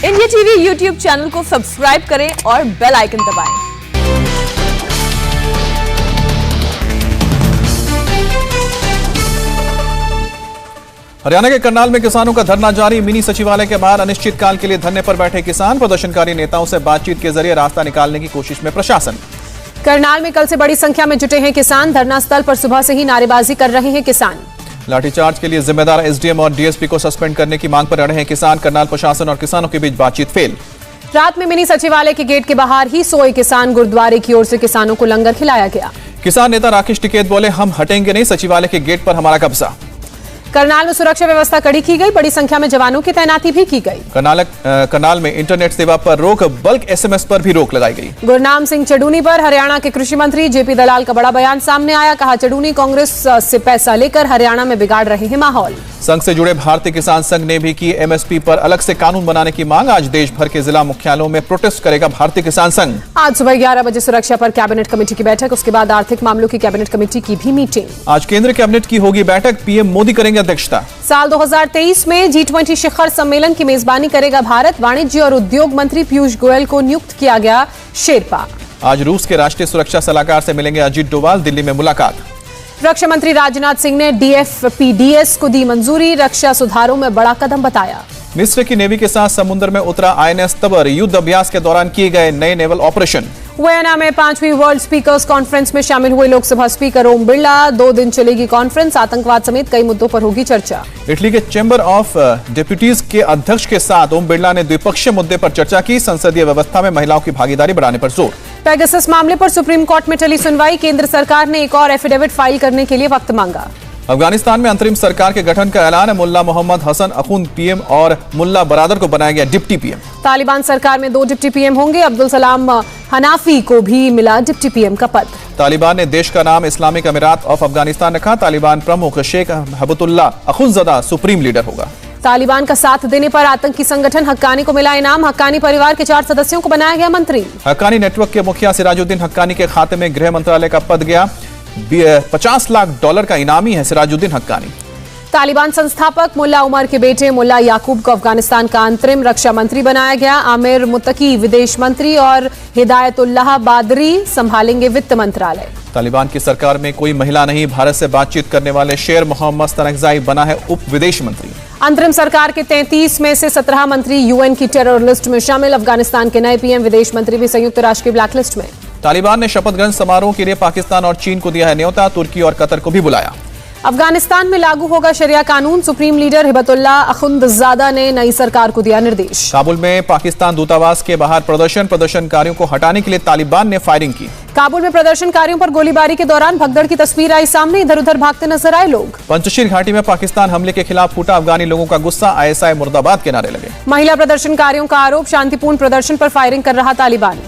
India TV YouTube channel को subscribe करें और बेल आइकन दबाएं। हरियाणा के करनाल में किसानों का धरना जारी। मिनी सचिवालय के बाहर अनिश्चितकाल के लिए धरने पर बैठे किसान। प्रदर्शनकारी नेताओं से बातचीत के जरिए रास्ता निकालने की कोशिश में प्रशासन। करनाल में कल से बड़ी संख्या में जुटे हैं किसान। धरना स्थल पर सुबह से ही नारेबाजी कर रहे हैं किसान। लाठीचार्ज के लिए जिम्मेदार एसडीएम और डीएसपी को सस्पेंड करने की मांग पर अड़े हैं किसान। करनाल प्रशासन और किसानों के बीच बातचीत फेल। रात में मिनी सचिवालय के गेट के बाहर ही सोए किसान। गुरुद्वारे की ओर से किसानों को लंगर खिलाया गया। किसान नेता राकेश टिकैत बोले, हम हटेंगे नहीं, सचिवालय के गेट पर हमारा कब्जा। करनाल में सुरक्षा व्यवस्था कड़ी की गई। बड़ी संख्या में जवानों की तैनाती भी की गई। करनाल में इंटरनेट सेवा पर रोक, बल्क एसएमएस पर भी रोक लगाई गई। गुरनाम सिंह चडूनी पर हरियाणा के कृषि मंत्री जेपी दलाल का बड़ा बयान सामने आया। कहा, चडूनी कांग्रेस से पैसा लेकर हरियाणा में बिगाड़ रहे हैं माहौल। संघ से जुड़े भारतीय किसान संघ ने भी की एमएसपी पर अलग से कानून बनाने की मांग। आज देश भर के जिला मुख्यालयों में प्रोटेस्ट करेगा भारतीय किसान संघ। आज सुबह 11 बजे सुरक्षा पर कैबिनेट कमेटी की बैठक। उसके बाद आर्थिक मामलों की कैबिनेट कमेटी की भी मीटिंग। आज केंद्रीय कैबिनेट की होगी बैठक। पीएम मोदी करेंगे अध्यक्षता। साल 2023 में G20 शिखर सम्मेलन की मेजबानी करेगा भारत। वाणिज्य और उद्योग मंत्री पीयूष गोयल को नियुक्त किया गया शेरपा। आज रूस के राष्ट्रीय सुरक्षा सलाहकार से मिलेंगे अजीत डोभाल। दिल्ली में मुलाकात। रक्षा मंत्री राजनाथ सिंह ने DFPDS को दी मंजूरी। रक्षा सुधारों में बड़ा कदम बताया। मिस्र की नेवी के साथ समुद्र में उतरा INS तबर। युद्ध अभ्यास के दौरान किए गए नए नेवल ऑपरेशन। वियना में 5वीं वर्ल्ड स्पीकर्स कॉन्फ्रेंस में शामिल हुए लोकसभा स्पीकर ओम बिरला। 2 दिन चलेगी कॉन्फ्रेंस। आतंकवाद समेत कई मुद्दों पर होगी चर्चा। इटली के चैम्बर ऑफ डेप्यूटीज के अध्यक्ष के साथ ओम बिरला ने द्विपक्षीय मुद्दे पर चर्चा की। संसदीय व्यवस्था में महिलाओं की भागीदारी बढ़ाने पर जोर। पेगासस मामले पर सुप्रीम कोर्ट में टली सुनवाई। केंद्र सरकार ने एक और एफिडेविट फाइल करने के लिए वक्त मांगा। अफगानिस्तान में अंतरिम सरकार के गठन का ऐलान। मुल्ला मोहम्मद हसन अखुंद पीएम और मुल्ला बरादर को बनाया गया डिप्टी पीएम। तालिबान सरकार में 2 डिप्टी पीएम होंगे। अब्दुल सलाम हनाफी को भी मिला डिप्टी पीएम का पद। तालिबान ने देश का नाम इस्लामिक अमीरात ऑफ अफगानिस्तान रखा। तालिबान प्रमुख शेख हबतुल्ला अखुंजदा सुप्रीम लीडर होगा। तालिबान का साथ देने पर आतंकी संगठन हक्कानी को मिला इनाम। हक्कानी परिवार के 4 सदस्यों को बनाया गया मंत्री। हक्कानी नेटवर्क के मुखिया सिराजुद्दीन हक्कानी के खाते में गृह मंत्रालय का पद गया। $50 लाख का इनामी है सिराजुद्दीन हक्कानी। तालिबान संस्थापक मुल्ला उमर के बेटे मुल्ला याकूब को अफगानिस्तान का अंतरिम रक्षा मंत्री बनाया गया। आमिर मुत्तकी विदेश मंत्री और हिदायतुल्लाह बादरी संभालेंगे वित्त मंत्रालय। तालिबान की सरकार में कोई महिला नहीं। भारत से बातचीत करने वाले शेर मोहम्मद तनकजाई बना है उप विदेश मंत्री। अंतरिम सरकार के 33 में से 17 मंत्री यूएन की टेरर लिस्ट में शामिल। अफगानिस्तान के नए पीएम विदेश मंत्री भी संयुक्त राष्ट्र की ब्लैकलिस्ट में। तालिबान ने शपथ ग्रहण समारोह के लिए पाकिस्तान और चीन को दिया है न्योता। तुर्की और कतर को भी बुलाया। अफगानिस्तान में लागू होगा शरिया कानून। सुप्रीम लीडर हिबतुल्ला अखुंदजादा ने नई सरकार को दिया निर्देश। काबुल में पाकिस्तान दूतावास के बाहर प्रदर्शनकारियों को हटाने के लिए तालिबान ने फायरिंग की। काबुल में प्रदर्शनकारियों पर गोलीबारी के दौरान भगदड़ की तस्वीर आई सामने। इधर उधर भागते नजर आए लोग। पंजशीर घाटी में पाकिस्तान हमले के खिलाफ फूटा अफगानी लोगों का गुस्सा। ISI मुर्दाबाद के नारे लगे। महिला प्रदर्शनकारियों का आरोप, शांतिपूर्ण प्रदर्शन पर फायरिंग कर रहा तालिबान।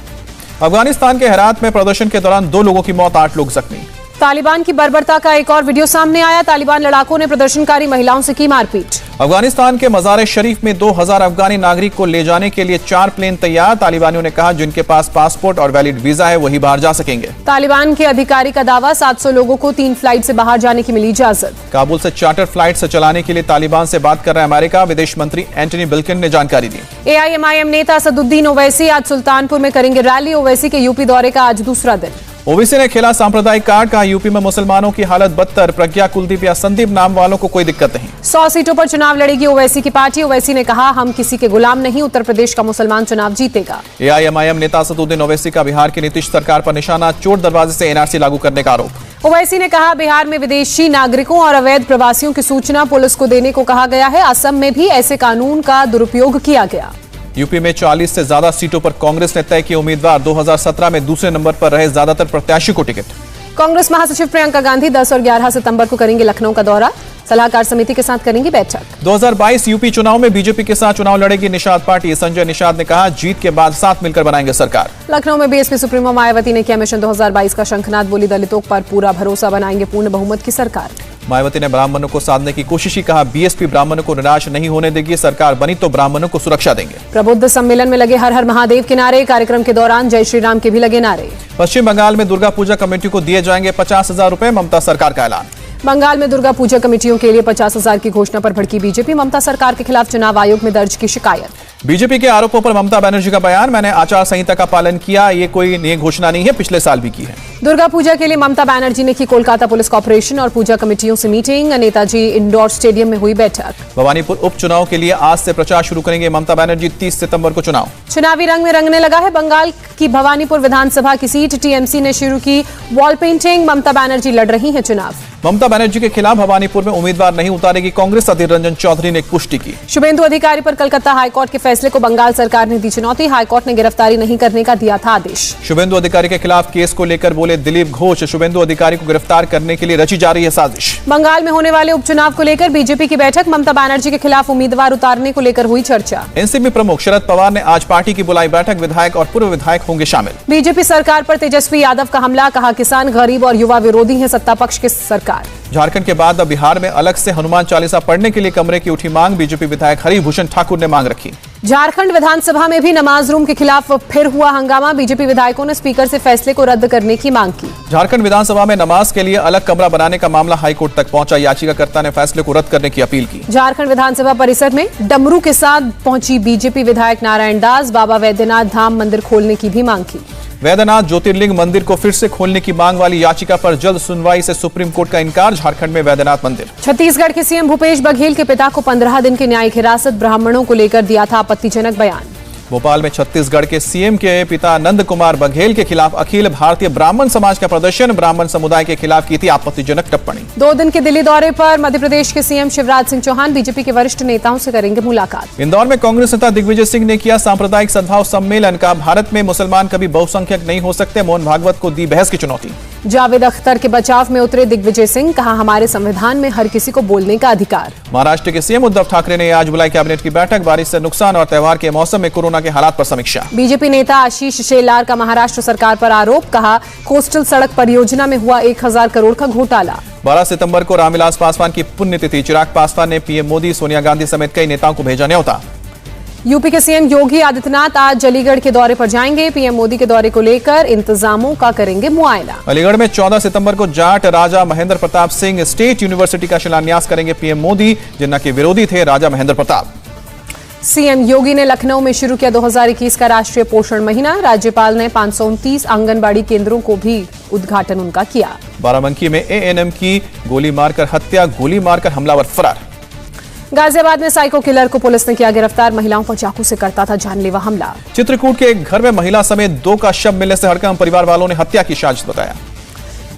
अफगानिस्तान के हेरात में प्रदर्शन के दौरान 2 लोगों की मौत, 8 लोग जख्मी। तालिबान की बर्बरता का एक और वीडियो सामने आया। तालिबान लड़ाकों ने प्रदर्शनकारी महिलाओं से की मारपीट। अफगानिस्तान के मज़ार शरीफ में 2000 अफगानी नागरिक को ले जाने के लिए 4 प्लेन तैयार। तालिबानियों ने कहा, जिनके पास पासपोर्ट और वैलिड वीजा है वही बाहर जा सकेंगे। तालिबान के अधिकारी का दावा, 700 लोगों को 3 फ्लाइट से बाहर जाने की मिली इजाजत। काबुल से चार्टर फ्लाइट से चलाने के लिए तालिबान से बात कर रहा है अमेरिका। विदेश मंत्री एंटनी ब्लिंकन ने जानकारी दी। AIMIM नेता असदुद्दीन ओवैसी आज सुल्तानपुर में करेंगे रैली। ओवैसी के यूपी दौरे का आज दूसरा दिन। ओवैसी ने खेला सांप्रदायिक कार्ड। कहा, यूपी में मुसलमानों की हालत बदतर। प्रज्ञा, कुलदीप या संदीप नाम वालों को कोई दिक्कत नहीं। 100 सीटों पर चुनाव लड़ेगी ओवैसी की पार्टी। ओवैसी ने कहा, हम किसी के गुलाम नहीं। उत्तर प्रदेश का मुसलमान चुनाव जीतेगा। AIMIM नेता असदुद्दीन ओवैसी का बिहार की नीतीश सरकार पर निशाना। चोर दरवाजे से NRC लागू करने का आरोप। ओवैसी ने कहा, बिहार में विदेशी नागरिकों और अवैध प्रवासियों की सूचना पुलिस को देने को कहा गया है। असम में भी ऐसे कानून का दुरुपयोग किया गया। यूपी में 40 से ज्यादा सीटों पर कांग्रेस ने तय किए उम्मीदवार। 2017 में दूसरे नंबर पर रहे ज्यादातर प्रत्याशी को टिकट। कांग्रेस महासचिव प्रियंका गांधी 10 और 11 सितंबर को करेंगे लखनऊ का दौरा। सलाहकार समिति के साथ करेंगी बैठक। 2022 यूपी चुनाव में बीजेपी के साथ चुनाव लड़ेगी निषाद पार्टी। संजय निषाद ने कहा, जीत के बाद साथ मिलकर बनाएंगे सरकार। लखनऊ में बीएसपी सुप्रीमो मायावती ने किया मिशन 2022 का शंखनाद। बोली, दलितों पर पूरा भरोसा, बनाएंगे पूर्ण बहुमत की सरकार। मायावती ने ब्राह्मणों को साधने की कोशिश की। कहा, बीएसपी ब्राह्मणों को निराश नहीं होने देगी। सरकार बनी तो ब्राह्मणों को सुरक्षा देंगे। प्रबुद्ध सम्मेलन में लगे हर हर महादेव के नारे। कार्यक्रम के दौरान जय श्री राम के भी लगे नारे। पश्चिम बंगाल में दुर्गा पूजा कमेटी को दिए जाएंगे 50,000 रुपए। ममता सरकार का ऐलान। बंगाल में दुर्गा पूजा कमेटियों के लिए 50,000 की घोषणा पर भड़की बीजेपी। ममता सरकार के खिलाफ चुनाव आयोग में दर्ज की शिकायत। बीजेपी के आरोपों पर ममता बनर्जी का बयान, मैंने आचार संहिता का पालन किया, ये कोई नई घोषणा नहीं है, पिछले साल भी की है। दुर्गा पूजा के लिए ममता बनर्जी ने की कोलकाता पुलिस कॉर्पोरेशन और पूजा कमेटियों से मीटिंग, नेताजी इंडोर स्टेडियम में हुई बैठक। भवानीपुर उपचुनाव के लिए आज से प्रचार शुरू करेंगे ममता बनर्जी, 30 सितंबर को चुनाव। चुनावी रंग में रंगने लगा है बंगाल की भवानीपुर विधानसभा की सीट, टीएमसी ने शुरू की वॉल पेंटिंग, ममता बनर्जी लड़ रही हैं चुनाव। ममता बनर्जी के खिलाफ भवानीपुर में उम्मीदवार नहीं उतारेगी कांग्रेस, अधीर रंजन चौधरी ने पुष्टि की। शुभेंदु अधिकारी पर कलकत्ता हाईकोर्ट के फैसले को बंगाल सरकार ने दी चुनौती, हाईकोर्ट ने गिरफ्तारी नहीं करने का दिया था आदेश। शुभेंदु अधिकारी के खिलाफ केस को लेकर बोले दिलीप घोष, शुभेंदु अधिकारी को गिरफ्तार करने के लिए रची जा रही है साजिश। बंगाल में होने वाले उपचुनाव को लेकर बीजेपी की बैठक, ममता बनर्जी के खिलाफ उम्मीदवार उतारने को लेकर हुई चर्चा। एनसीपी प्रमुख शरद पवार ने आज पार्टी की बुलाई बैठक, विधायक और पूर्व विधायक होंगे शामिल। बीजेपी सरकार पर तेजस्वी यादव का हमला, कहा किसान गरीब और युवा विरोधी है सत्ता पक्ष की सरकार। झारखंड के बाद अब बिहार में अलग से हनुमान चालीसा पढ़ने के लिए कमरे की उठी मांग, बीजेपी विधायक हरिभूषण ठाकुर ने मांग रखी। झारखंड विधानसभा में भी नमाज रूम के खिलाफ फिर हुआ हंगामा, बीजेपी विधायकों ने स्पीकर से फैसले को रद्द करने की मांग की। झारखंड विधानसभा में नमाज के लिए अलग कमरा बनाने का मामला हाईकोर्ट तक पहुंचा, याचिकाकर्ता ने फैसले को रद्द करने की अपील की। झारखंड विधानसभा परिसर में डमरू के साथ पहुंची बीजेपी विधायक नारायण दास, बाबा वैद्यनाथ धाम मंदिर खोलने की भी मांग की। वैद्यनाथ ज्योतिर्लिंग मंदिर को फिर से खोलने की मांग वाली याचिका पर जल्द सुनवाई से सुप्रीम कोर्ट का इनकार, झारखंड में वैद्यनाथ मंदिर। छत्तीसगढ़ के सीएम भूपेश बघेल के पिता को 15 दिन की न्यायिक हिरासत, ब्राह्मणों को लेकर दिया था आपत्तिजनक बयान। भोपाल में छत्तीसगढ़ के सीएम के पिता नंद कुमार बघेल के खिलाफ अखिल भारतीय ब्राह्मण समाज का प्रदर्शन, ब्राह्मण समुदाय के खिलाफ की थी आपत्तिजनक टिप्पणी। 2 दिन के दिल्ली दौरे पर मध्य प्रदेश के सीएम शिवराज सिंह चौहान बीजेपी के वरिष्ठ नेताओं से करेंगे मुलाकात। इंदौर में कांग्रेस नेता दिग्विजय सिंह ने किया सांप्रदायिक सद्भाव सम्मेलन का, भारत में मुसलमान कभी बहुसंख्यक नहीं हो सकते, मोहन भागवत को दी बहस की चुनौती। जावेद अख्तर के बचाव में उतरे दिग्विजय सिंह, कहा हमारे संविधान में हर किसी को बोलने का अधिकार। महाराष्ट्र के सीएम उद्धव ठाकरे ने आज बुलाई कैबिनेट की बैठक, बारिश से नुकसान और त्योहार के मौसम में कोरोना के हालात पर समीक्षा। बीजेपी नेता आशीष शेलार का महाराष्ट्र सरकार पर आरोप, कहा कोस्टल सड़क परियोजना में हुआ 1000 करोड़ का घोटाला। 12 सितंबर को रामविलास पासवान की पुण्यतिथि, चिराग पासवान ने पीएम मोदी, सोनिया गांधी समेत कई नेताओं को भेजा न्योता। यूपी के सीएम योगी आदित्यनाथ आज अलीगढ़ के दौरे पर जाएंगे, पीएम मोदी के दौरे को लेकर इंतजामों का करेंगे मुआयना। अलीगढ़ में 14 सितंबर को जाट राजा महेंद्र प्रताप सिंह स्टेट यूनिवर्सिटी का शिलान्यास करेंगे पीएम मोदी, जिन्ना के विरोधी थे राजा महेंद्र प्रताप। सीएम योगी ने लखनऊ में शुरू किया 2021 का राष्ट्रीय पोषण महीना, राज्यपाल ने 529 आंगनबाड़ी केंद्रों को भी उद्घाटन उनका किया। बाराबंकी में एएनएम की गोली मारकर हत्या, गोली मारकर हमलावर फरार। गाजियाबाद में साइको किलर को पुलिस ने किया गिरफ्तार, महिलाओं पर चाकू से करता था जानलेवा हमला। चित्रकूट के एक घर में महिला समेत 2 का शव मिलने से हड़कंप, परिवार वालों ने हत्या की साजिश बताया।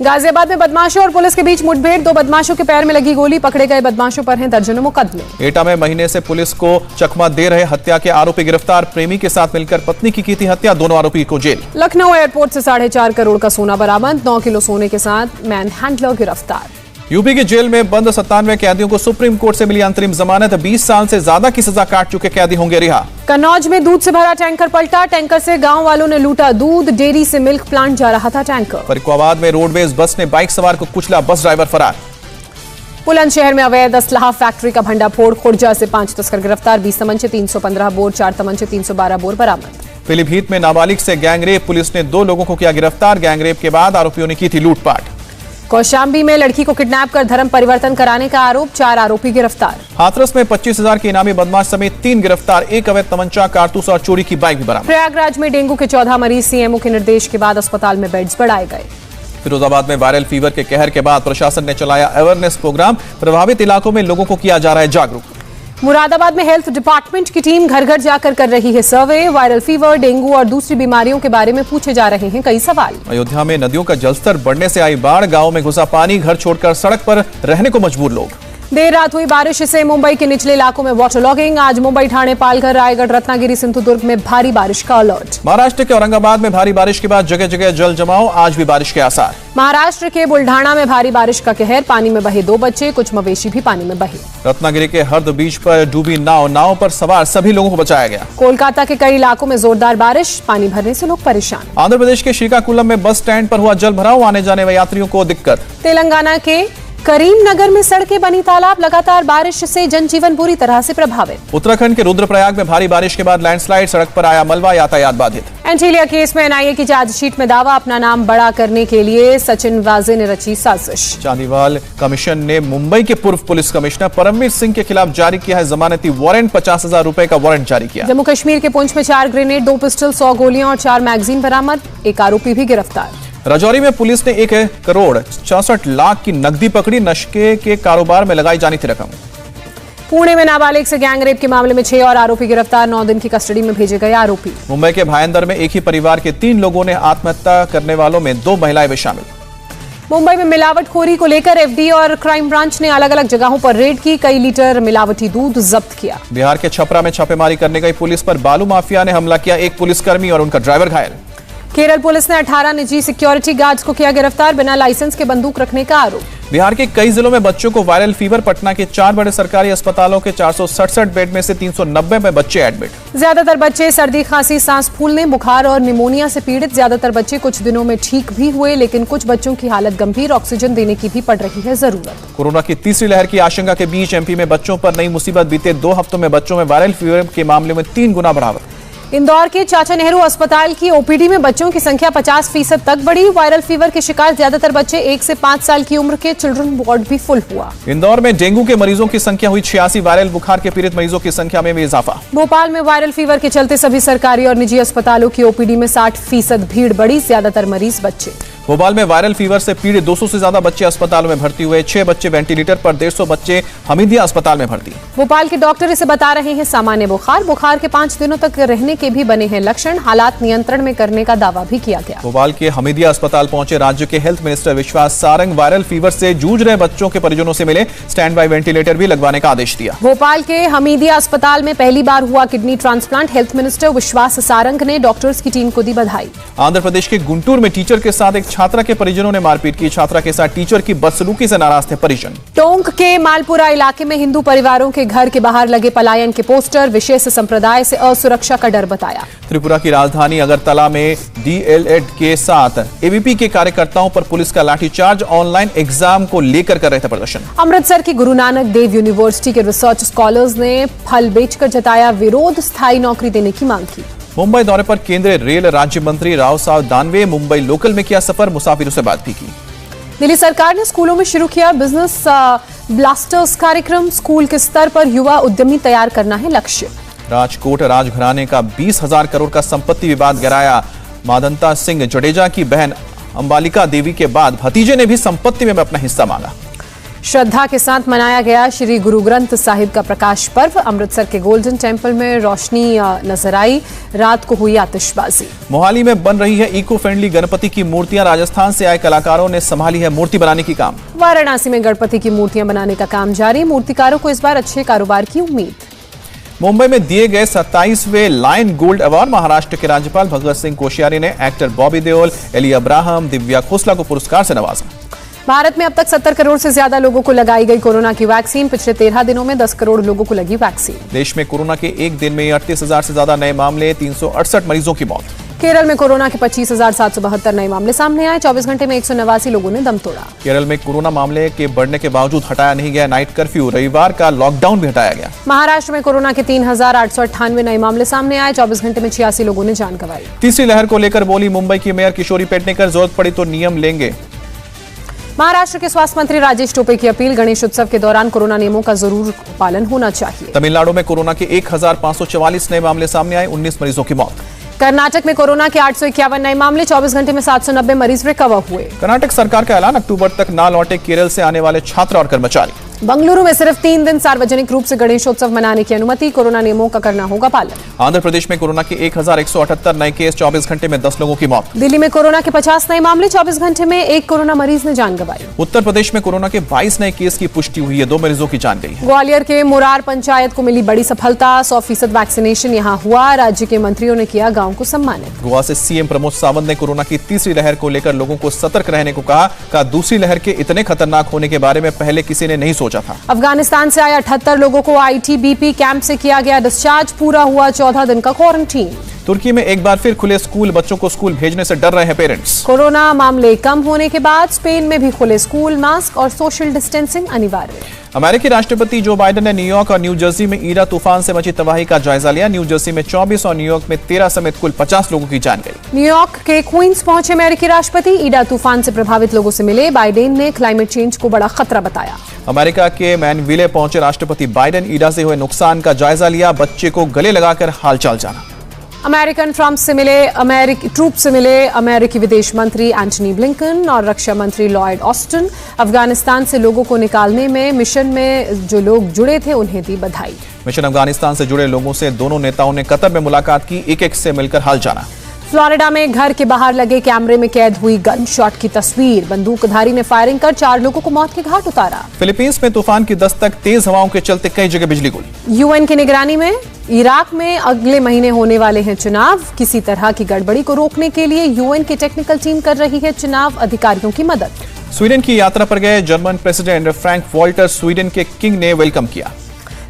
गाजियाबाद में बदमाशों और पुलिस के बीच मुठभेड़, 2 बदमाशों के पैर में लगी गोली, पकड़े गए बदमाशों पर हैं दर्जनों मुकदमे। एटा में महीने से पुलिस को चकमा दे रहे हत्या के आरोपी गिरफ्तार, प्रेमी के साथ मिलकर पत्नी की थी हत्या, दोनों आरोपी को जेल। लखनऊ एयरपोर्ट से 4.5 करोड़ का सोना बरामद, 9 किलो सोने के साथ मैन हैंडलर गिरफ्तार। यूपी की जेल में बंद 97 कैदियों को सुप्रीम कोर्ट से मिली अंतरिम जमानत, 20 साल से ज्यादा की सजा काट चुके कैदी होंगे रिहा। कन्नौज में दूध से भरा टैंकर पलटा, टैंकर से गांव वालों ने लूटा दूध, डेयरी से मिल्क प्लांट जा रहा था टैंकर। फरीदाबाद में रोडवेज बस ने बाइक सवार को कुचला, बस ड्राइवर फरार। बुलंदशहर में अवैध असलाह फैक्ट्री का भंडाफोड़, खुर्जा से 5 तस्कर गिरफ्तार, 20 तमंचे 315 बोर, 4 तमंचे 312 बोर बरामद। पीलीभीत में नाबालिग से गैंगरेप, पुलिस ने 2 लोगों को किया गिरफ्तार, गैंगरेप के बाद आरोपियों ने की थी लूटपाट। कौशाम्बी में लड़की को किडनैप कर धर्म परिवर्तन कराने का आरोप, 4 आरोपी गिरफ्तार। हाथरस में 25,000 के इनामी बदमाश समेत 3 गिरफ्तार, 1 अवैध तमंचा, कारतूस और चोरी की बाइक भी बरामद। प्रयागराज में डेंगू के 14 मरीज, सीएमओ के निर्देश के बाद अस्पताल में बेड्स बढ़ाए गए। फिरोजाबाद में वायरल फीवर के कहर के बाद प्रशासन ने चलाया अवेयरनेस प्रोग्राम, प्रभावित इलाकों में लोगों को किया जा रहा है जागरूक। मुरादाबाद में हेल्थ डिपार्टमेंट की टीम घर घर जाकर कर रही है सर्वे, वायरल फीवर, डेंगू और दूसरी बीमारियों के बारे में पूछे जा रहे हैं कई सवाल। अयोध्या में नदियों का जलस्तर बढ़ने से आई बाढ़, गांव में घुसा पानी, घर छोड़कर सड़क पर रहने को मजबूर लोग। देर रात हुई बारिश से मुंबई के निचले इलाकों में वाटर लॉगिंग, आज मुंबई, ठाणे, पालघर, रायगढ़, रत्नागिरी, सिंधुदुर्ग में भारी बारिश का अलर्ट। महाराष्ट्र के औरंगाबाद में भारी बारिश के बाद जगह जगह जल जमाव, आज भी बारिश के आसार। महाराष्ट्र के बुल्ढाना में भारी बारिश का कहर, पानी में बहे 2 बच्चे, कुछ मवेशी भी पानी में बहे। रत्नागिरी के हर्द बीच पर डूबी नाव पर सवार सभी लोगों को बचाया गया। कोलकाता के कई इलाकों में जोरदार बारिश, पानी भरने से लोग परेशान। आंध्र प्रदेश के श्रीकाकुलम में बस स्टैंड पर हुआ जल भराव, आने जाने वाले यात्रियों को दिक्कत। तेलंगाना के करीमनगर में सड़कें बनी तालाब, लगातार बारिश से जनजीवन बुरी तरह से प्रभावित। उत्तराखंड के रुद्रप्रयाग में भारी बारिश के बाद लैंडस्लाइड, सड़क पर आया मलबा, यातायात बाधित। एंटीलिया केस में एनआईए की चार्जशीट में दावा, अपना नाम बड़ा करने के लिए सचिन वाजे ने रची साजिश। चांदीवाल कमीशन ने मुंबई के पूर्व पुलिस कमिश्नर परमवीर सिंह के खिलाफ जारी किया है जमानती वारंट, 50,000 रुपए का वारंट जारी किया। जम्मू कश्मीर के पुंछ में 4 ग्रेनेड, 2 पिस्टल, 100 गोलियां और 4 मैगजीन बरामद, एक आरोपी भी गिरफ्तार। राजौरी में पुलिस ने 1 करोड़ 64 लाख की नकदी पकड़ी, नशे के कारोबार में लगाई जानी थी रकम। पुणे में नाबालिग से गैंगरेप के मामले में 6 और आरोपी गिरफ्तार, 9 दिन की कस्टडी में भेजे गए आरोपी। मुंबई के भायंदर में एक ही परिवार के 3 लोगों ने आत्महत्या करने वालों में 2 महिलाएं भी शामिल। मुंबई में मिलावटखोरी को लेकर एफडी और क्राइम ब्रांच ने अलग अलग जगहों पर रेड की, कई लीटर मिलावटी दूध जब्त किया। बिहार के छपरा में छापेमारी करने गई पुलिस पर बालू माफिया ने हमला किया, 1 पुलिसकर्मी और उनका ड्राइवर घायल। केरल पुलिस ने 18 निजी सिक्योरिटी गार्ड्स को किया गिरफ्तार, बिना लाइसेंस के बंदूक रखने का आरोप। बिहार के कई जिलों में बच्चों को वायरल फीवर, पटना के 4 बड़े सरकारी अस्पतालों के 467 बेड में से 390 में बच्चे एडमिट। ज्यादातर बच्चे सर्दी, खांसी, सांस फूलने, बुखार और निमोनिया से पीड़ित। ज्यादातर बच्चे कुछ दिनों में ठीक भी हुए, लेकिन कुछ बच्चों की हालत गंभीर, ऑक्सीजन देने की भी पड़ रही है जरूरत। कोरोना की तीसरी लहर की आशंका के बीच एमपी में बच्चों पर नई मुसीबत, बीते 2 हफ्तों में बच्चों में वायरल फीवर के मामले में 3 गुना बढ़ावट। इंदौर के चाचा नेहरू अस्पताल की ओपीडी में बच्चों की संख्या 50% तक बढ़ी, वायरल फीवर के शिकार ज्यादातर बच्चे 1 से 5 साल की उम्र के, चिल्ड्रन वार्ड भी फुल हुआ। इंदौर में डेंगू के मरीजों की संख्या हुई 86, वायरल बुखार के पीड़ित मरीजों की संख्या में भी इजाफा। भोपाल में वायरल फीवर के चलते सभी सरकारी और निजी अस्पतालों की ओपीडी में 60% भीड़ बढ़ी, ज्यादातर मरीज बच्चे। भोपाल में वायरल फीवर से पीड़ित 200 से ज्यादा बच्चे अस्पतालों में भर्ती हुए, 6 बच्चे वेंटिलेटर पर, 150 बच्चे हमीदिया अस्पताल में भर्ती। भोपाल के डॉक्टर इसे बता रहे हैं सामान्य बुखार, बुखार के 5 दिनों तक रहने के भी बने हैं लक्षण, हालात नियंत्रण में करने का दावा भी किया गया। भोपाल के हमीदिया अस्पताल पहुंचे राज्य के हेल्थ मिनिस्टर विश्वास सारंग, वायरल फीवर से जूझ रहे बच्चों के परिजनों से मिले, स्टैंड बाय वेंटिलेटर भी लगवाने का आदेश दिया। भोपाल के हमीदिया अस्पताल में पहली बार हुआ किडनी ट्रांसप्लांट, हेल्थ मिनिस्टर विश्वास सारंग ने डॉक्टर्स की टीम को दी बधाई। आंध्र प्रदेश के गुंटूर में टीचर के साथ एक छात्रा के परिजनों ने मारपीट की, छात्रा के साथ टीचर की बदसलूकी से नाराज थे परिजन। टोंक के मालपुरा इलाके में हिंदू परिवारों के घर के बाहर लगे पलायन के पोस्टर, विशेष संप्रदाय से असुरक्षा का डर बताया। त्रिपुरा की राजधानी अगरतला में डीएलएड के साथ एबीपी के कार्यकर्ताओं पर पुलिस का लाठीचार्ज, ऑनलाइन एग्जाम को लेकर कर रहे थे प्रदर्शन। अमृतसर की गुरु नानक देव यूनिवर्सिटी के रिसर्च स्कॉलर्स ने फल बेचकर जताया विरोध, स्थायी नौकरी देने की मांग की। मुंबई दौरे पर केंद्रीय रेल राज्य मंत्री राव साहब दानवे, मुंबई लोकल में किया सफर, मुसाफिरों से बात भी की। दिल्ली सरकार ने स्कूलों में शुरू किया बिजनेस ब्लास्टर्स कार्यक्रम, स्कूल के स्तर पर युवा उद्यमी तैयार करना है लक्ष्य। राजकोट राजघराने का 20,000 करोड़ का संपत्ति विवाद गहराया, माधंता सिंह जडेजा की बहन अंबालिका देवी के बाद भतीजे ने भी संपत्ति में अपना हिस्सा मांगा। श्रद्धा के साथ मनाया गया श्री गुरु ग्रंथ साहिब का प्रकाश पर्व, अमृतसर के गोल्डन टेम्पल में रोशनी नजर आई, रात को हुई आतिशबाजी। मोहाली में बन रही है इको फ्रेंडली गणपति की मूर्तियां, राजस्थान से आए कलाकारों ने संभाली है मूर्ति बनाने की काम। वाराणसी में गणपति की मूर्तियां बनाने का काम जारी, मूर्तिकारों को इस बार अच्छे कारोबार की उम्मीद। मुंबई में दिए गए 27वें लायन गोल्ड अवार्ड, महाराष्ट्र के राज्यपाल भगत सिंह कोश्यारी ने actor Bobby Deol, Elli Abraham, Divya Khosla को पुरस्कार से नवाजा। भारत में अब तक 70 करोड़ से ज्यादा लोगों को लगाई गई कोरोना की वैक्सीन, पिछले 13 दिनों में 10 करोड़ लोगों को लगी वैक्सीन। देश में कोरोना के एक दिन में 38,000 से ज्यादा नए मामले, 368 मरीजों की मौत। केरल में कोरोना के 25,772 नए मामले सामने आए, 24 घंटे में 189 लोगों ने दम तोड़ा। केरल में कोरोना मामले के बढ़ने के बावजूद हटाया नहीं गया नाइट कर्फ्यू, रविवार का लॉकडाउन भी हटाया गया। महाराष्ट्र में कोरोना के 3,898 नए मामले सामने आए, 24 घंटे में 86 लोगों ने जान गंवाई। तीसरी लहर को लेकर बोली मुंबई की मेयर किशोरी पेडनेकर, जरूरत पड़ी तो नियम लेंगे। महाराष्ट्र के स्वास्थ्य मंत्री राजेश टोपे की अपील, गणेश उत्सव के दौरान कोरोना नियमों का जरूर पालन होना चाहिए। तमिलनाडु में कोरोना के 1,544 नए मामले सामने आए, 19 मरीजों की मौत। कर्नाटक में कोरोना के 851 नए मामले, 24 घंटे में 790 मरीज रिकवर हुए। कर्नाटक सरकार का ऐलान, अक्टूबर तक ना लौटे केरल से आने वाले छात्र और कर्मचारी। बंगलुरु में सिर्फ 3 दिन सार्वजनिक रूप से गणेशोत्सव मनाने की अनुमति, कोरोना नियमों का करना होगा पालन। आंध्र प्रदेश में कोरोना के 1,178 नए केस, 24 घंटे में 10 लोगों की मौत। दिल्ली में कोरोना के 50 नए मामले, 24 घंटे में 1 कोरोना मरीज ने जान गंवाई। उत्तर प्रदेश में कोरोना के 22 नए केस की पुष्टि हुई है, 2 मरीजों की जान गई है। ग्वालियर के मुरार पंचायत को मिली बड़ी सफलता, 100% वैक्सीनेशन यहां हुआ, राज्य के मंत्रियों ने किया गांव को सम्मानित। गोवा से सीएम प्रमोद सावंत ने कोरोना की तीसरी लहर को लेकर लोगों को सतर्क रहने को कहा, दूसरी लहर के इतने खतरनाक होने के बारे में पहले किसी ने नहीं सोचा। सोचा था। अफगानिस्तान से आए 78 लोगों को आईटीबीपी कैंप से किया गया डिस्चार्ज, पूरा हुआ 14 दिन का क्वारंटीन। तुर्की में एक बार फिर खुले स्कूल, बच्चों को स्कूल भेजने से डर रहे हैं पेरेंट्स। कोरोना मामले कम होने के बाद स्पेन में भी खुले स्कूल, मास्क और सोशल डिस्टेंसिंग अनिवार्य। अमेरिकी राष्ट्रपति जो बाइडेन ने न्यूयॉर्क और न्यू जर्सी में ईरा तूफान से मची तबाही का जायजा लिया। न्यू जर्सी में 24 और न्यूयॉर्क में 13 समेत कुल 50 लोगों की जान गई। न्यूयॉर्क के क्वींस पहुंचे अमेरिकी राष्ट्रपति, ईरा तूफान से प्रभावित लोगों से मिले। बाइडेन ने क्लाइमेट चेंज को बड़ा खतरा बताया। अमेरिका के मैनविले पहुंचे राष्ट्रपति बाइडेन, ईरा से हुए नुकसान का जायजा लिया। बच्चे को गले लगाकर हालचाल जाना। अमेरिकन ट्रम्प से मिले अमेरिकी विदेश मंत्री एंटनी ब्लिंकन और रक्षा मंत्री लॉयड ऑस्टिन। अफगानिस्तान से लोगों को निकालने में मिशन में जो लोग जुड़े थे उन्हें दी बधाई। मिशन अफगानिस्तान से जुड़े लोगों से दोनों नेताओं ने कतर में मुलाकात की, एक से मिलकर हाल जाना। फ्लोरिडा में घर के बाहर लगे कैमरे में कैद हुई गन शॉट की तस्वीर, बंदूकधारी ने फायरिंग कर 4 लोगों को मौत के घाट उतारा। फिलीपींस में तूफान की दस्तक, तेज हवाओं के चलते कई जगह बिजली गुल। यूएन की निगरानी में इराक में अगले महीने होने वाले हैं चुनाव, किसी तरह की गड़बड़ी को रोकने के लिए यूएन की टेक्निकल टीम कर रही है चुनाव अधिकारियों की मदद। स्वीडन की यात्रा पर गए German president Frank Walter Sweden के किंग ने वेलकम किया।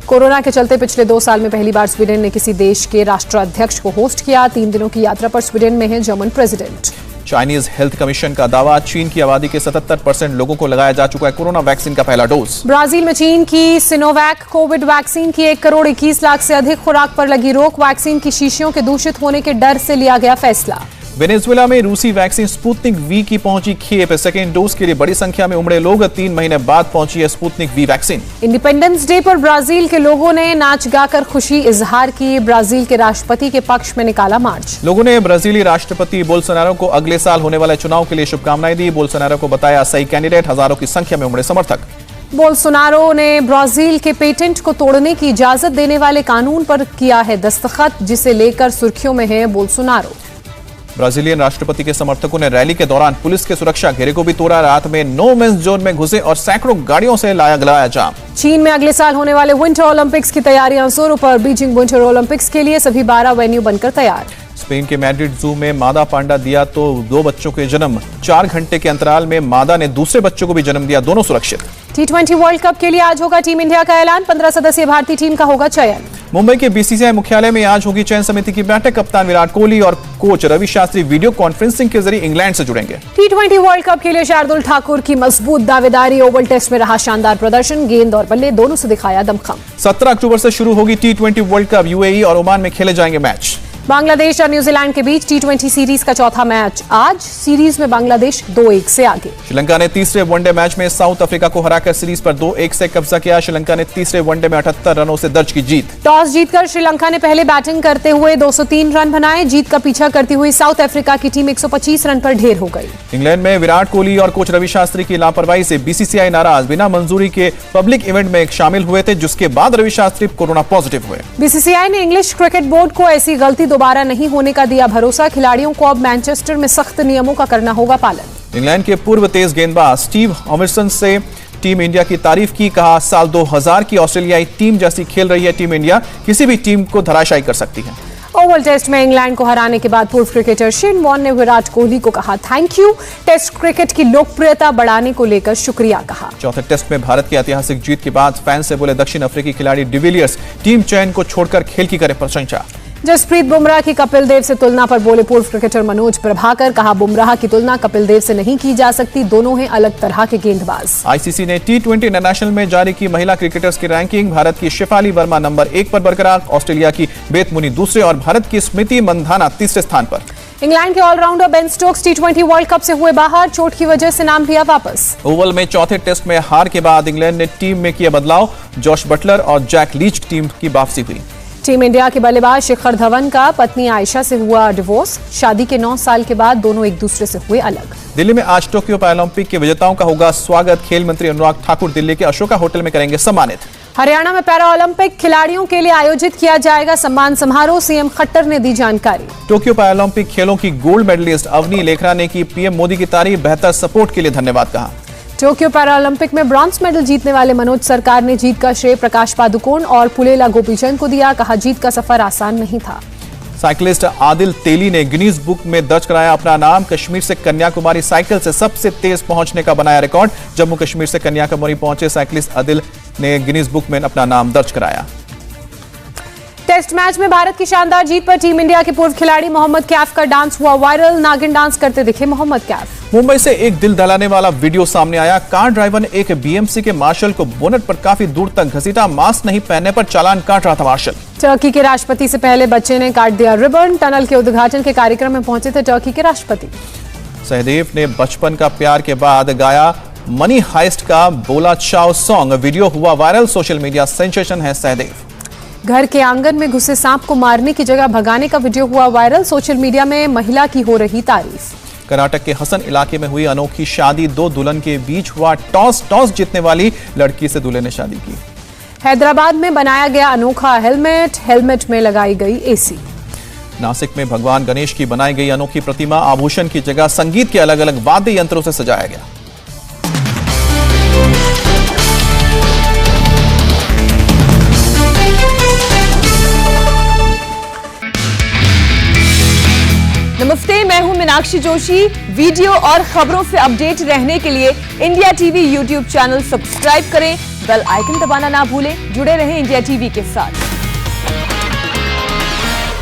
कोरोना के चलते पिछले 2 साल में पहली बार स्वीडन ने किसी देश के राष्ट्राध्यक्ष को होस्ट किया। 3 दिनों की यात्रा पर स्वीडन में है German president. Chinese health commission का दावा, चीन की आबादी के 77% लोगों को लगाया जा चुका है कोरोना वैक्सीन का पहला डोज। ब्राजील में चीन की सिनोवैक कोविड वैक्सीन की 1,21,00,000 से अधिक खुराक पर लगी रोक। वैक्सीन की शीशियों के दूषित होने के डर से लिया गया फैसला। वेनेजुएला में रूसी वैक्सीन स्पुतनिक वी की पहुंची खेप। सेकेंड डोज के लिए बड़ी संख्या में उमड़े लोग, 3 महीने बाद पहुंची है Sputnik V vaccine. Independence day पर ब्राजील के लोगों ने नाच गाकर खुशी इजहार की। ब्राजील के राष्ट्रपति के पक्ष में निकाला मार्च। लोगों ने ब्राजीली राष्ट्रपति बोल्सोनारो को अगले साल होने वाले चुनाव के लिए शुभकामनाएं दी। बोल्सोनारो को बताया सही कैंडिडेट, हजारों की संख्या में उमड़े समर्थक। बोल्सोनारो ने ब्राजील के पेटेंट को तोड़ने की इजाजत देने वाले कानून पर किया है दस्तखत, जिसे लेकर सुर्खियों में है बोल्सोनारो। ब्राजीलियन राष्ट्रपति के समर्थकों ने रैली के दौरान पुलिस के सुरक्षा घेरे को भी तोड़ा। रात में नो मेंस जोन में घुसे और सैकड़ों गाड़ियों से गलाया जाम। चीन में अगले साल होने वाले विंटर ओलंपिक्स की तैयारियां जोरों पर। बीजिंग विंटर ओलंपिक्स के लिए सभी 12 वेन्यू बनकर तैयार। स्पेन के मैड्रिड जू में मादा पांडा दिया तो 2 बच्चों के जन्म। 4 घंटे के अंतराल में मादा ने दूसरे बच्चों को भी जन्म दिया, दोनों सुरक्षित। T20 वर्ल्ड कप के लिए आज होगा टीम इंडिया का ऐलान। 15 सदस्यीय भारतीय टीम का होगा चयन। मुंबई के बीसीसीआई मुख्यालय में आज होगी चयन समिति की बैठक। कप्तान विराट कोहली और coach Ravi Shastri video conferencing के जरिए इंग्लैंड से जुड़ेंगे। T20 वर्ल्ड कप के लिए शार्दुल ठाकुर की मजबूत दावेदारी। ओवल टेस्ट में रहा शानदार प्रदर्शन, गेंद और बल्ले दोनों से दिखाया दमखम। 17 अक्टूबर से शुरू होगी T20 वर्ल्ड कप। यूएई और ओमान में खेले जाएंगे मैच। बांग्लादेश और न्यूजीलैंड के बीच T20 सीरीज का चौथा मैच आज। सीरीज में बांग्लादेश 2-1 से आगे। श्रीलंका ने तीसरे वनडे मैच में साउथ अफ्रीका को हराकर सीरीज पर 2-1 से कब्जा किया। श्रीलंका ने तीसरे वनडे में 78 रनों से दर्ज की जीत। टॉस जीतकर श्रीलंका ने पहले बैटिंग करते हुए 203 रन बनाए। जीत का पीछा करती हुई साउथ अफ्रीका की टीम 125 रन पर ढेर हो गई। इंग्लैंड में विराट कोहली और कोच रवि शास्त्री की लापरवाही से बीसीसीआई नाराज। बिना मंजूरी के पब्लिक इवेंट में शामिल हुए थे, जिसके बाद रवि शास्त्री कोरोना पॉजिटिव हुए। बीसीसीआई ने इंग्लिश क्रिकेट बोर्ड को ऐसी गलती दोबारा नहीं होने का दिया भरोसा। खिलाड़ियों को अब मैनचेस्टर में सख्त नियमों का करना होगा पालन। इंग्लैंड के पूर्व तेज गेंदबाज स्टीव हॉमरसन से टीम इंडिया की तारीफ की। कहा साल 2000 की ऑस्ट्रेलियाई टीम जैसी खेल रही है टीम इंडिया, किसी भी टीम को धराशायी कर सकती है। ओवल टेस्ट में इंग्लैंड को हराने के बाद पूर्व क्रिकेटर शेन वॉर्न ने विराट कोहली को कहा थैंक यू। टेस्ट क्रिकेट की लोकप्रियता बढ़ाने को लेकर शुक्रिया कहा। चौथे टेस्ट में भारत की ऐतिहासिक जीत के बाद फैंस से बोले दक्षिण अफ्रीकी खिलाड़ी डिविलियर्स, टीम चयन को छोड़कर खेल की करे प्रशंसा। जसप्रीत बुमराह की कपिल देव से तुलना पर बोले पूर्व क्रिकेटर मनोज प्रभाकर। कहा बुमराह की तुलना कपिल देव से नहीं की जा सकती, दोनों हैं अलग तरह के गेंदबाज। आईसीसी ने T20 इंटरनेशनल में जारी की महिला क्रिकेटर्स की रैंकिंग। भारत की शेफाली वर्मा नंबर 1 पर बरकरार, ऑस्ट्रेलिया की बेथ मुनी दूसरे और भारत की स्मृति मंधाना तीसरे स्थान पर। इंग्लैंड के allrounder Ben Stokes T20 world cup से हुए बाहर, चोट की वजह से नाम लिया वापस। ओवल में चौथे टेस्ट में हार के बाद इंग्लैंड ने टीम में किया बदलाव। जॉश बटलर और जैक लीच टीम की वापसी हुई। टीम इंडिया के बल्लेबाज शिखर धवन का पत्नी आयशा से हुआ डिवोर्स। शादी के 9 साल के बाद दोनों एक दूसरे से हुए अलग। दिल्ली में आज टोक्यो पैरालंपिक के विजेताओं का होगा स्वागत। खेल मंत्री अनुराग ठाकुर दिल्ली के अशोका होटल में करेंगे सम्मानित। हरियाणा में पैरा ओलंपिक खिलाड़ियों के लिए आयोजित किया जाएगा सम्मान समारोह, सीएम खट्टर ने दी जानकारी। टोक्यो पैरालंपिक खेलों की गोल्ड मेडलिस्ट अवनी लेखरा ने की पीएम मोदी की तारीफ, बेहतर सपोर्ट के लिए धन्यवाद कहा। टोक्यो पैरालंपिक में ब्रॉन्ज मेडल जीतने वाले मनोज सरकार ने जीत का श्रेय प्रकाश पादुकोण और पुलेला गोपीचंद को दिया। कहा जीत का सफर आसान नहीं था। साइकिलिस्ट आदिल तेली ने गिनीज बुक में दर्ज कराया अपना नाम। कश्मीर से कन्याकुमारी साइकिल से सबसे तेज पहुंचने का बनाया रिकॉर्ड। जम्मू कश्मीर से कन्याकुमारी पहुंचे साइकिलिस्ट आदिल ने गिनीज बुक में अपना नाम दर्ज कराया। टेस्ट मैच में भारत की शानदार जीत पर टीम इंडिया के पूर्व खिलाड़ी मोहम्मद कैफ का डांस हुआ वायरल। नागिन डांस करते दिखे मोहम्मद कैफ। मुंबई से एक दिल दहलाने वाला वीडियो सामने आया। कार ड्राइवर ने एक बीएमसी के मार्शल को बोनट पर काफी दूर तक घसीटा। मास्क नहीं पहनने पर चालान काट रहा था मार्शल। टर्की के राष्ट्रपति से पहले बच्चे ने काट दिया रिबन। टनल के उद्घाटन के कार्यक्रम में पहुंचे थे टर्की के राष्ट्रपति। सहदेव ने बचपन का प्यार के बाद गाया मनी हाइस्ट का बोला चाओ सॉन्ग। वीडियो हुआ वायरल। सोशल मीडिया सेंसेशन है सहदेव। घर के आंगन में घुसे सांप को मारने की जगह भगाने का वीडियो हुआ वायरल। सोशल मीडिया में महिला की हो रही तारीफ। कर्नाटक के हसन इलाके में हुई अनोखी शादी। दो दुल्हन के बीच हुआ टॉस। टॉस जीतने वाली लड़की से दूल्हे ने शादी की। हैदराबाद में बनाया गया अनोखा हेलमेट। हेलमेट में लगाई गई एसी। नासिक में भगवान गणेश की बनाई गई अनोखी प्रतिमा। आभूषण की जगह संगीत के अलग अलग वाद्य यंत्रों से सजाया गया। नमस्ते, मैं हूं मीनाक्षी जोशी। वीडियो और खबरों से अपडेट रहने के लिए India TV YouTube channel subscribe करें, बेल आइकन दबाना ना भूलें। जुड़े रहें इंडिया टीवी के साथ।